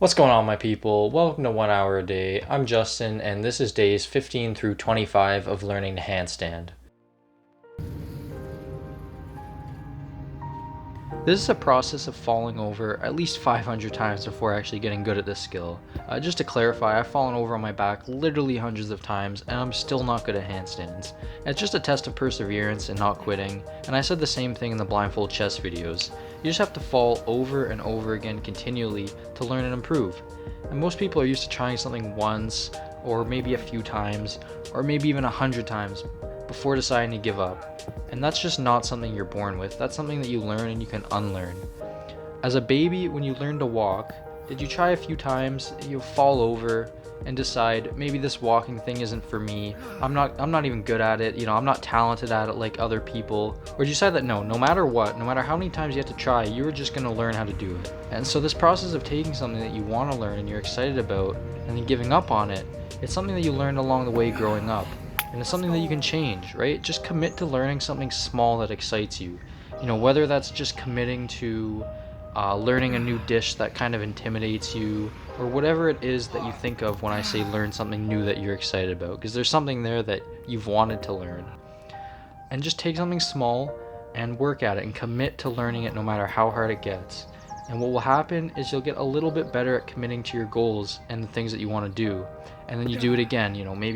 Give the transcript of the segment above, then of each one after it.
What's going on, my people? Welcome to 1 Hour a Day. I'm Justin, and this is days 15 through 25 of learning to handstand. This is a process of falling over at least 500 times before actually getting good at this skill. Just to clarify, I've fallen over on my back literally hundreds of times, and I'm still not good at handstands. It's just a test of perseverance and not quitting, and I said the same thing in the blindfold chest videos. You just have to fall over and over again continually to learn and improve. And most people are used to trying something once, or maybe a few times, or maybe even 100 times before deciding to give up. And that's just not something you're born with. That's something that you learn and you can unlearn. As a baby, when you learn to walk, did you try a few times, you fall over and decide maybe this walking thing isn't for me. I'm not even good at it. I'm not talented at it like other people. Or did you decide that no matter what, no matter how many times you have to try, you were just going to learn how to do it. And so this process of taking something that you want to learn and you're excited about and then giving up on it, it's something that you learned along the way growing up. And it's something that you can change, right? Just commit to learning something small that excites you. Whether that's just committing to learning a new dish that kind of intimidates you, or whatever it is that you think of when I say learn something new that you're excited about, because there's something there that you've wanted to learn. And just take something small and work at it and commit to learning it no matter how hard it gets. And what will happen is you'll get a little bit better at committing to your goals and the things that you want to do. And then you do it again, maybe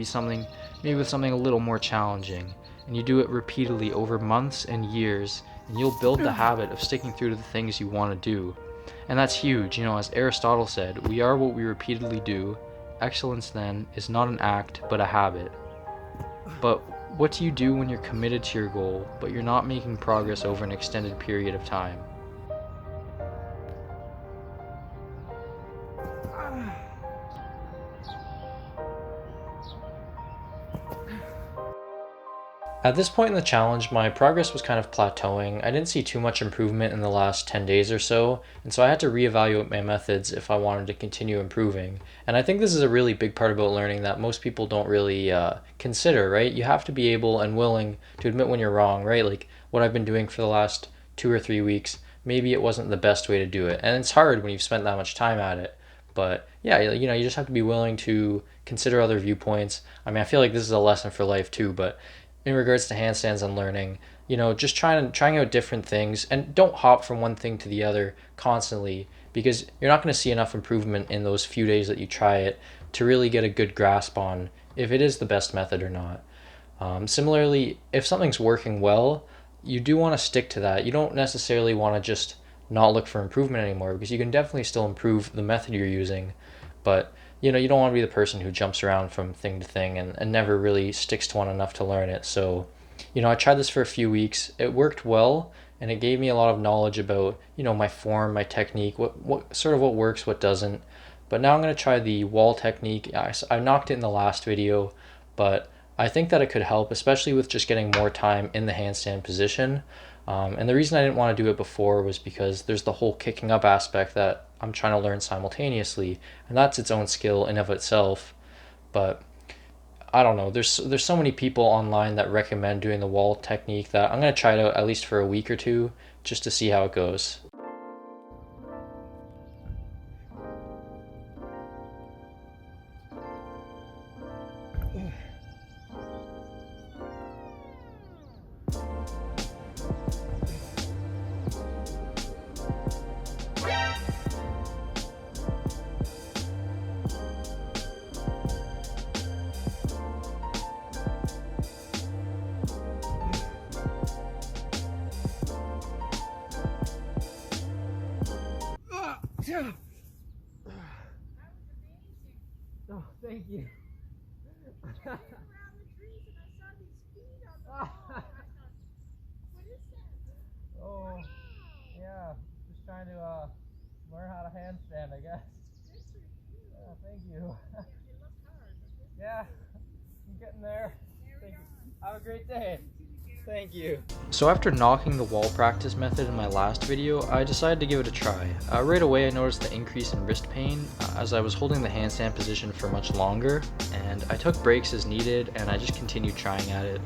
with something a little more challenging. And you do it repeatedly over months and years, and you'll build the habit of sticking through to the things you want to do. And that's huge. As Aristotle said, we are what we repeatedly do. Excellence, then, is not an act, but a habit. But what do you do when you're committed to your goal, but you're not making progress over an extended period of time? At this point in the challenge, my progress was kind of plateauing. I didn't see too much improvement in the last 10 days or so, and so I had to reevaluate my methods if I wanted to continue improving. And I think this is a really big part about learning that most people don't really consider, right? You have to be able and willing to admit when you're wrong, right? Like what I've been doing for the last 2 or 3 weeks, maybe it wasn't the best way to do it. And it's hard when you've spent that much time at it. But yeah, you just have to be willing to consider other viewpoints. I mean, I feel like this is a lesson for life too, but in regards to handstands and learning, just trying out different things, and don't hop from one thing to the other constantly, because you're not going to see enough improvement in those few days that you try it to really get a good grasp on if it is the best method or not. Similarly, if something's working well, you do want to stick to that. You don't necessarily want to just not look for improvement anymore, because you can definitely still improve the method you're using, but you don't want to be the person who jumps around from thing to thing and never really sticks to one enough to learn it. So, I tried this for a few weeks. It worked well, and it gave me a lot of knowledge about, my form, my technique, what works, what doesn't. But now I'm going to try the wall technique. I knocked it in the last video, but I think that it could help, especially with just getting more time in the handstand position. And the reason I didn't want to do it before was because there's the whole kicking up aspect that I'm trying to learn simultaneously, and that's its own skill in of itself. But I don't know, there's so many people online that recommend doing the wall technique that I'm going to try it out at least for a week or two just to see how it goes. Yeah. Oh, thank you. Around the trees and I saw these feet on the wall. And I thought, what is that? Oh, yeah. Just trying to learn how to handstand, I guess. Good for you. Yeah, thank you. It looks hard. Yeah, I'm getting there. Thank you. Have a great day. Thank you. So after knocking the wall practice method in my last video, I decided to give it a try. Right away I noticed the increase in wrist pain as I was holding the handstand position for much longer, and I took breaks as needed and I just continued trying at it.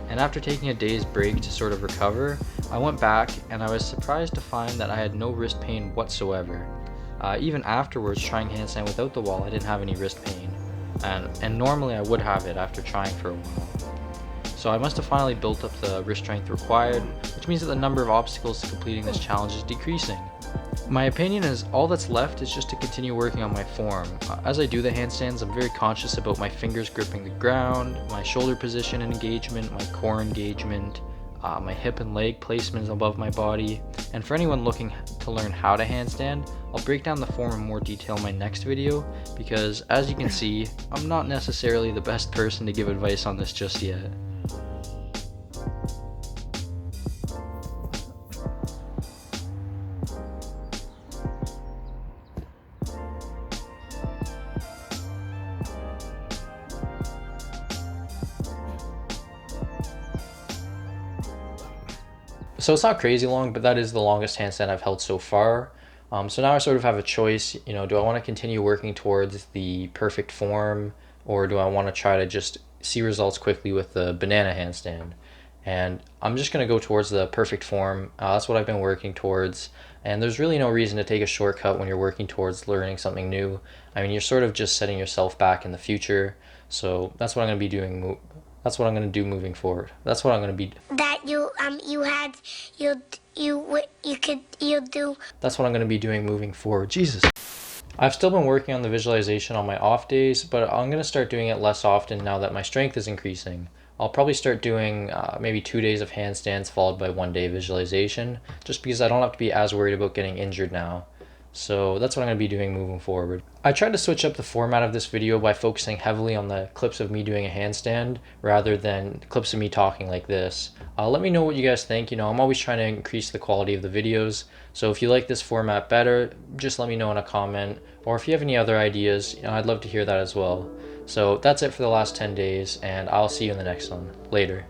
And after taking a day's break to sort of recover, I went back and I was surprised to find that I had no wrist pain whatsoever. Even afterwards, trying handstand without the wall, I didn't have any wrist pain, and normally I would have it after trying for a while. So I must have finally built up the wrist strength required, which means that the number of obstacles to completing this challenge is decreasing. My opinion is all that's left is just to continue working on my form. As I do the handstands, I'm very conscious about my fingers gripping the ground, my shoulder position and engagement, my core engagement, my hip and leg placement above my body. And for anyone looking to learn how to handstand, I'll break down the form in more detail in my next video, because as you can see, I'm not necessarily the best person to give advice on this just yet. So it's not crazy long, but that is the longest handstand I've held so far. So now I sort of have a choice, do I want to continue working towards the perfect form, or do I want to try to just see results quickly with the banana handstand? And I'm just going to go towards the perfect form. That's what I've been working towards. And there's really no reason to take a shortcut when you're working towards learning something new. I mean, you're sort of just setting yourself back in the future. So that's what I'm going to be doing. That's what I'm going to do moving forward. That's what I'm going to be. That's what I'm going to be doing moving forward. Jesus. I've still been working on the visualization on my off days, but I'm going to start doing it less often now that my strength is increasing. I'll probably start doing maybe 2 days of handstands followed by 1 day visualization, just because I don't have to be as worried about getting injured now. So that's what I'm going to be doing moving forward. I tried to switch up the format of this video by focusing heavily on the clips of me doing a handstand rather than clips of me talking like this. Let me know what you guys think. I'm always trying to increase the quality of the videos. So if you like this format better, just let me know in a comment. Or if you have any other ideas, I'd love to hear that as well. So that's it for the last 10 days, and I'll see you in the next one. Later.